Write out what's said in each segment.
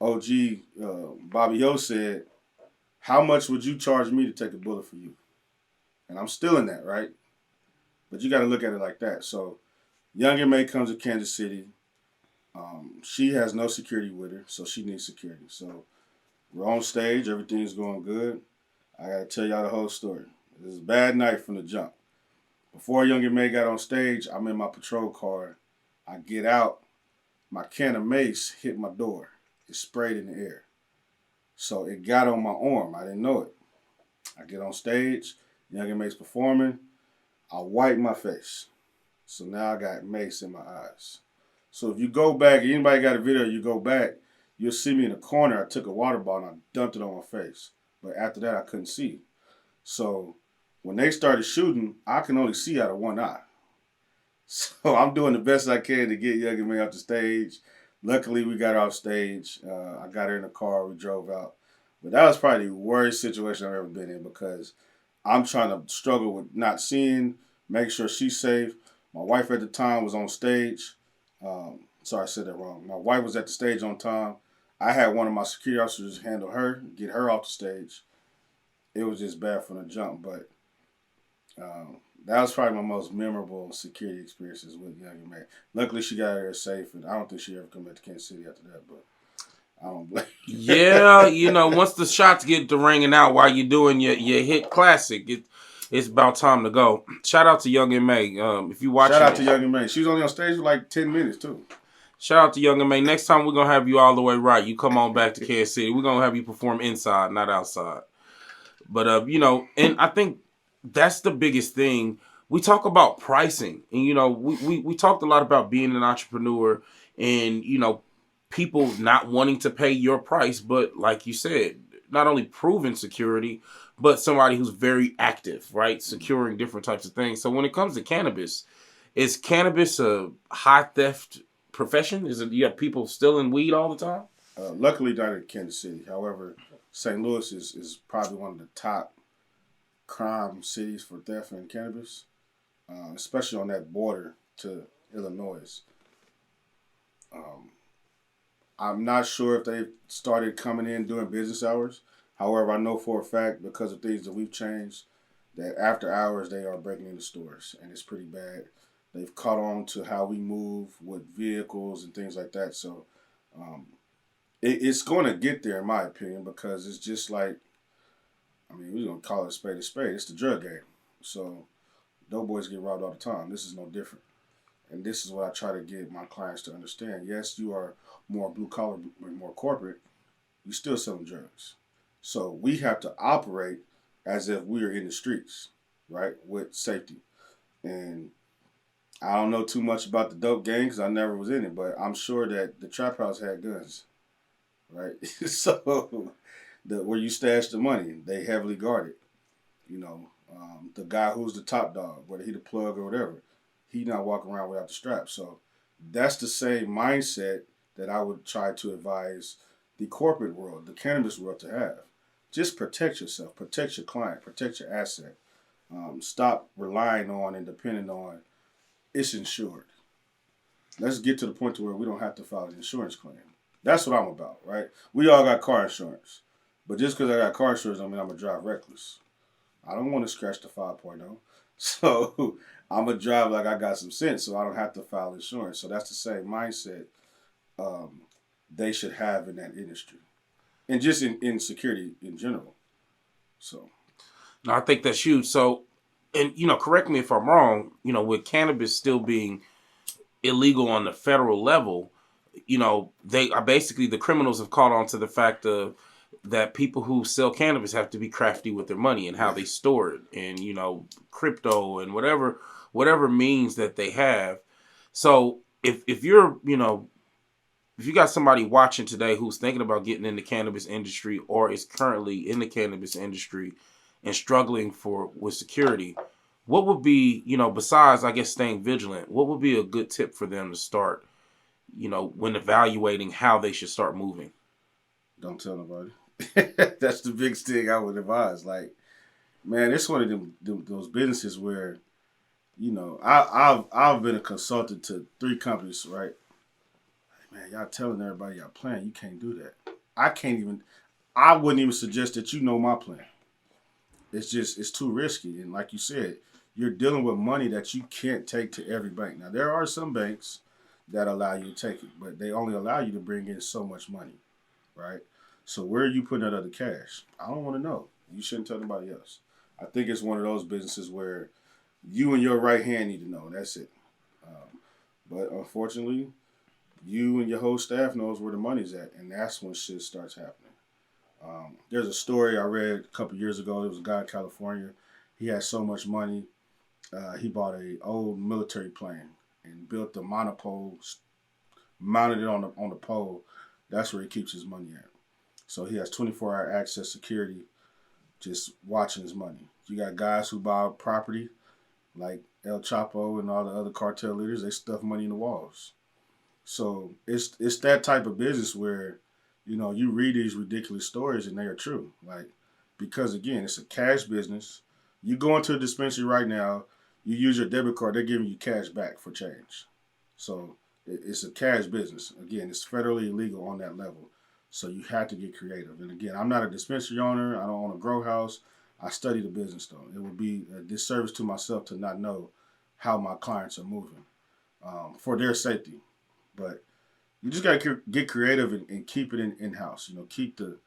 OG Bobby Yo said, "How much would you charge me to take a bullet for you?" And I'm still in that, right? But you got to look at it like that. So, young May comes to Kansas City. She has no security with her, so she needs security. So we're on stage, everything's going good. I gotta tell y'all the whole story. This is a bad night from the jump. Before Young and May got on stage, I'm in my patrol car. I get out, my can of mace hit my door. It sprayed in the air. So it got on my arm. I didn't know it. I get on stage, Young and Mace performing. I wipe my face. So now I got mace in my eyes. So if you go back, anybody got a video, you go back, you'll see me in the corner. I took a water bottle and I dumped it on my face. But after that, I couldn't see. So when they started shooting, I can only see out of one eye. So I'm doing the best I can to get Young and May off the stage. Luckily, we got off stage. I got her in the car. We drove out. But that was probably the worst situation I've ever been in because I'm trying to struggle with not seeing, make sure she's safe. My wife at the time was on stage. Sorry, I said that wrong. My wife was at the stage on time. I had one of my security officers handle her, get her off the stage. It was just bad from the jump, but that was probably my most memorable security experiences with Young May. Luckily, she got her safe, and I don't think she ever come back to Kansas City after that, but I don't blame you. Yeah, once the shots get to ringing out while you're doing your hit classic, it's about time to go. Shout out to Young and May. If you Shout watching out to this, Young and May. She was only on stage for like 10 minutes, too. shout out to Young and May. Next time we're gonna have you all the way right. You come on back to Kansas City. We're gonna have you perform inside, not outside. But and I think that's the biggest thing. We talk about pricing, and we talked a lot about being an entrepreneur, and people not wanting to pay your price, but like you said, not only proven security, but somebody who's very active, right? Securing different types of things. So when it comes to cannabis, is cannabis a high theft profession? Is it you have people stealing weed all the time? Luckily, not in Kansas City. However, St. Louis is probably one of the top crime cities for theft and cannabis, especially on that border to Illinois. Um, I'm not sure if they've started coming in during business hours. However, I know for a fact because of things that we've changed that after hours they are breaking into stores and it's pretty bad. They've caught on to how we move with vehicles and things like that. So um, it's going to get there, in my opinion, because it's just like we're gonna call it a spade a spade. It's the drug game. So dope boys get robbed all the time. This is no different. And this is what I try to get my clients to understand. Yes, you are more blue collar and more corporate. You still selling drugs. So we have to operate as if we are in the streets, right, with safety. And I don't know too much about the dope gang because I never was in it, but I'm sure that the trap house had guns, right? So where you stash the money, they heavily guarded. The guy who's the top dog, whether he the plug or whatever, he not walking around without the strap. So that's the same mindset that I would try to advise the corporate world, the cannabis world to have. Just protect yourself, protect your client, protect your asset. Stop relying on and depending on it's insured. Let's get to the point to where we don't have to file an insurance claim. That's what I'm about, right? We all got car insurance. But just because I got car insurance, I mean I'm going to drive reckless. I don't want to scratch the 5.0. So I'm going to drive like I got some sense so I don't have to file insurance. So that's the same mindset um, they should have in that industry. And just in security in general. So. No, I think that's huge. So, and correct me if I'm wrong. With cannabis still being illegal on the federal level, they are basically the criminals have caught on to the fact of that people who sell cannabis have to be crafty with their money and how they store it, and crypto and whatever means that they have. So if you're if you got somebody watching today who's thinking about getting in the cannabis industry or is currently in the cannabis industry and struggling with security, what would be, besides, I guess, staying vigilant, what would be a good tip for them to start, when evaluating how they should start moving? Don't tell nobody. That's the biggest thing I would advise. Like, man, it's one of those businesses where, I've been a consultant to 3 companies, right? man, y'all telling everybody y'all plan. You can't do that. I can't even. I wouldn't even suggest that you know my plan. It's too risky. And like you said, you're dealing with money that you can't take to every bank. Now there are some banks that allow you to take it, but they only allow you to bring in so much money, right? So where are you putting that other cash? I don't want to know. You shouldn't tell anybody else. I think it's one of those businesses where you and your right hand need to know. That's it. But unfortunately, you and your whole staff knows where the money's at, and that's when shit starts happening. There's a story I read a couple years ago. There was a guy in California. He had so much money, he bought a old military plane and built the monopole, mounted it on the pole. That's where he keeps his money at. So he has 24-hour access security, just watching his money. You got guys who buy property, like El Chapo and all the other cartel leaders. They stuff money in the walls. So it's that type of business where, you read these ridiculous stories and they are true. Like, because again, it's a cash business. You go into a dispensary right now, you use your debit card, they're giving you cash back for change. So it's a cash business. Again, it's federally illegal on that level. So you have to get creative. And again, I'm not a dispensary owner. I don't own a grow house. I study the business though. It would be a disservice to myself to not know how my clients are moving for their safety. But you just gotta get creative and keep it in house. Keep the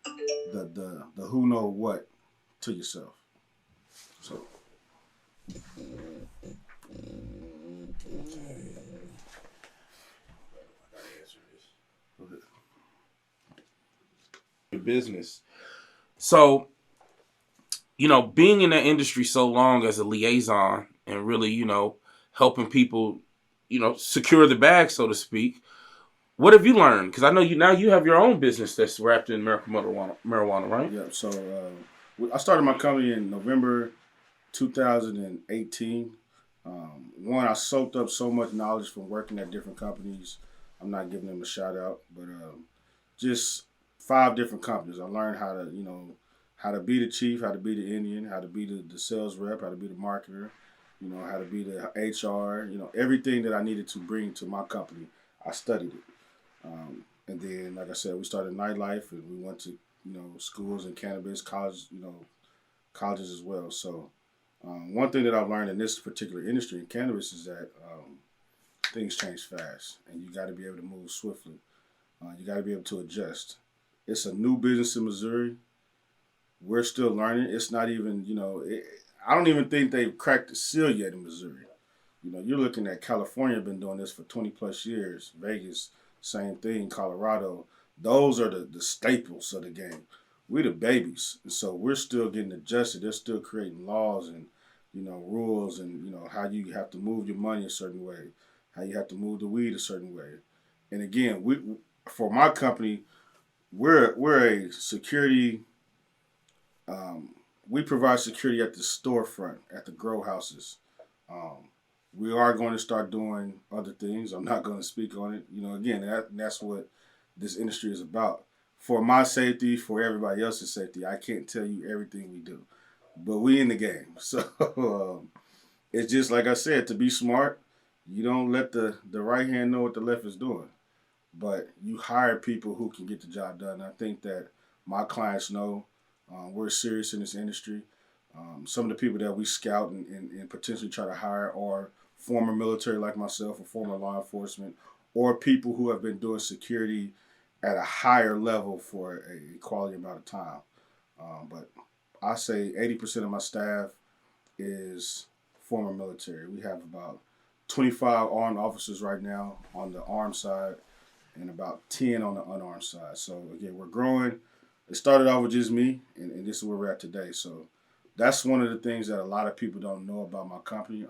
who know what to yourself. So business. So, being in that industry so long as a liaison and really, helping people, secure the bag, so to speak. What have you learned? Because I know you have your own business that's wrapped in marijuana, right? yeah. So I started my company in November 2018. One, I soaked up so much knowledge from working at different companies. I'm not giving them a shout out, but just 5 different companies. I learned how to be the chief, how to be the Indian, how to be the sales rep, how to be the marketer, how to be the HR, everything that I needed to bring to my company. I studied it. And then, like I said, we started nightlife and we went to, schools and cannabis, colleges as well. So one thing that I've learned in this particular industry in cannabis is that things change fast and you got to be able to move swiftly. You got to be able to adjust. It's a new business in Missouri. We're still learning. It's not even, I don't even think they've cracked the seal yet in Missouri. You're looking at California, been doing this for 20 plus years. Vegas, same thing. Colorado, those are the staples of the game. We're the babies. And so we're still getting adjusted. They're still creating laws and, rules and, how you have to move your money a certain way, how you have to move the weed a certain way. And again, for my company, we're a security. We provide security at the storefront, at the grow houses. We are going to start doing other things. I'm not going to speak on it. Again, that's what this industry is about. For my safety, for everybody else's safety, I can't tell you everything we do. But we in the game. So it's just like I said, to be smart, you don't let the right hand know what the left is doing. But you hire people who can get the job done. I think that my clients know we're serious in this industry. Some of the people that we scout and potentially try to hire are former military like myself or former law enforcement or people who have been doing security at a higher level for a quality amount of time. But I say 80% of my staff is former military. We have about 25 armed officers right now on the armed side and about 10 on the unarmed side. So again, we're growing. It started off with just me, and this is where we're at today. So that's one of the things that a lot of people don't know about my company.